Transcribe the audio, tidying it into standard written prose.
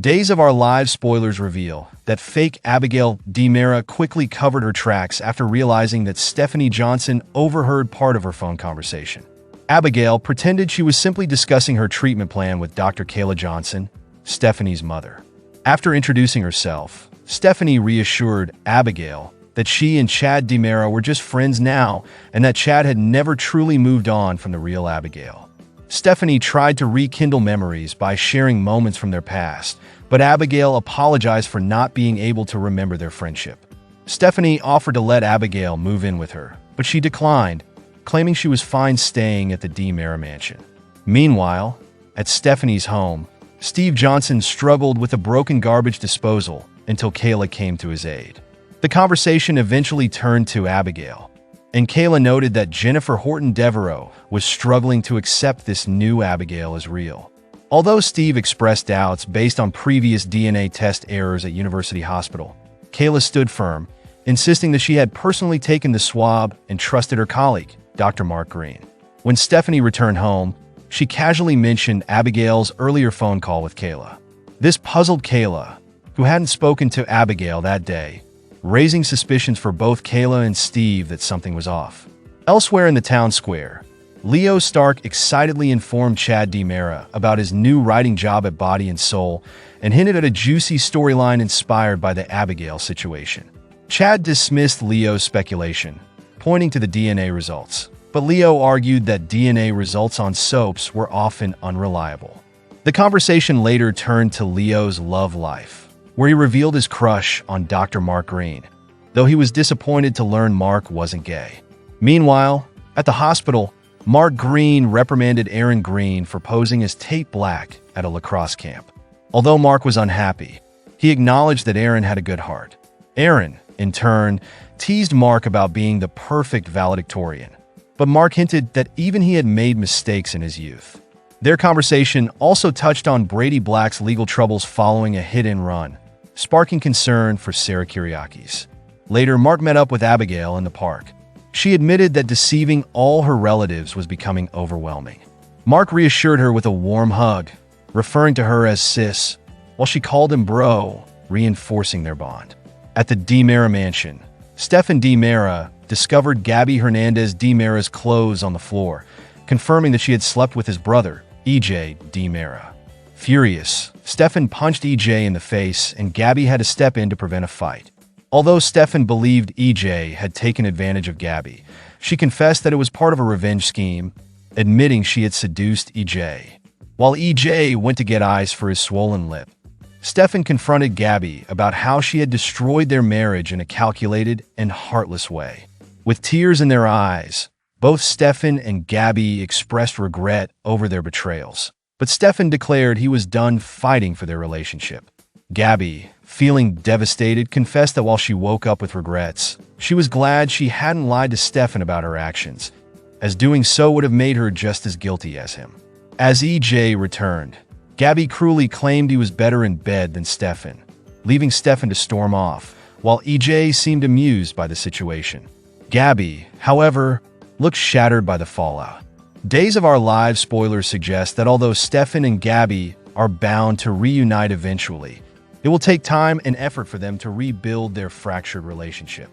Days of Our Lives spoilers reveal that fake Abigail DiMera quickly covered her tracks after realizing that Stephanie Johnson overheard part of her phone conversation. Abigail pretended she was simply discussing her treatment plan with Dr. Kayla Johnson, Stephanie's mother. After introducing herself, Stephanie reassured Abigail that she and Chad DiMera were just friends now and that Chad had never truly moved on from the real Abigail. Stephanie tried to rekindle memories by sharing moments from their past, but Abigail apologized for not being able to remember their friendship. Stephanie offered to let Abigail move in with her, but she declined, claiming she was fine staying at the DiMera mansion. Meanwhile, at Stephanie's home, Steve Johnson struggled with a broken garbage disposal until Kayla came to his aid. The conversation eventually turned to Abigail, and Kayla noted that Jennifer Horton Devereaux was struggling to accept this new Abigail as real. Although Steve expressed doubts based on previous DNA test errors at University Hospital, Kayla stood firm, insisting that she had personally taken the swab and trusted her colleague, Dr. Mark Green. When Stephanie returned home, she casually mentioned Abigail's earlier phone call with Kayla. This puzzled Kayla, who hadn't spoken to Abigail that day, raising suspicions for both Kayla and Steve that something was off. Elsewhere in the town square, Leo Stark excitedly informed Chad DiMera about his new writing job at Body and Soul and hinted at a juicy storyline inspired by the Abigail situation. Chad dismissed Leo's speculation, pointing to the DNA results, but Leo argued that DNA results on soaps were often unreliable. The conversation later turned to Leo's love life, where he revealed his crush on Dr. Mark Green, though he was disappointed to learn Mark wasn't gay. Meanwhile, at the hospital, Mark Green reprimanded Aaron Green for posing as Tate Black at a lacrosse camp. Although Mark was unhappy, he acknowledged that Aaron had a good heart. Aaron, in turn, teased Mark about being the perfect valedictorian, but Mark hinted that even he had made mistakes in his youth. Their conversation also touched on Brady Black's legal troubles following a hit-and-run, sparking concern for Sarah Kyriakis. Later, Mark met up with Abigail in the park. She admitted that deceiving all her relatives was becoming overwhelming. Mark reassured her with a warm hug, referring to her as sis, while she called him bro, reinforcing their bond. At the DiMera mansion, Stefan DiMera discovered Gabi Hernandez DiMera's clothes on the floor, confirming that she had slept with his brother, EJ DiMera. Furious, Stefan punched EJ in the face and Gabi had to step in to prevent a fight. Although Stefan believed EJ had taken advantage of Gabi, she confessed that it was part of a revenge scheme, admitting she had seduced EJ. While EJ went to get ice for his swollen lip, Stefan confronted Gabi about how she had destroyed their marriage in a calculated and heartless way. With tears in their eyes, both Stefan and Gabi expressed regret over their betrayals, but Stefan declared he was done fighting for their relationship. Gabi, feeling devastated, confessed that while she woke up with regrets, she was glad she hadn't lied to Stefan about her actions, as doing so would have made her just as guilty as him. As EJ returned, Gabi cruelly claimed he was better in bed than Stefan, leaving Stefan to storm off, while EJ seemed amused by the situation. Gabi, however, looked shattered by the fallout. Days of Our Lives spoilers suggest that although Stefan and Gabi are bound to reunite eventually, it will take time and effort for them to rebuild their fractured relationship.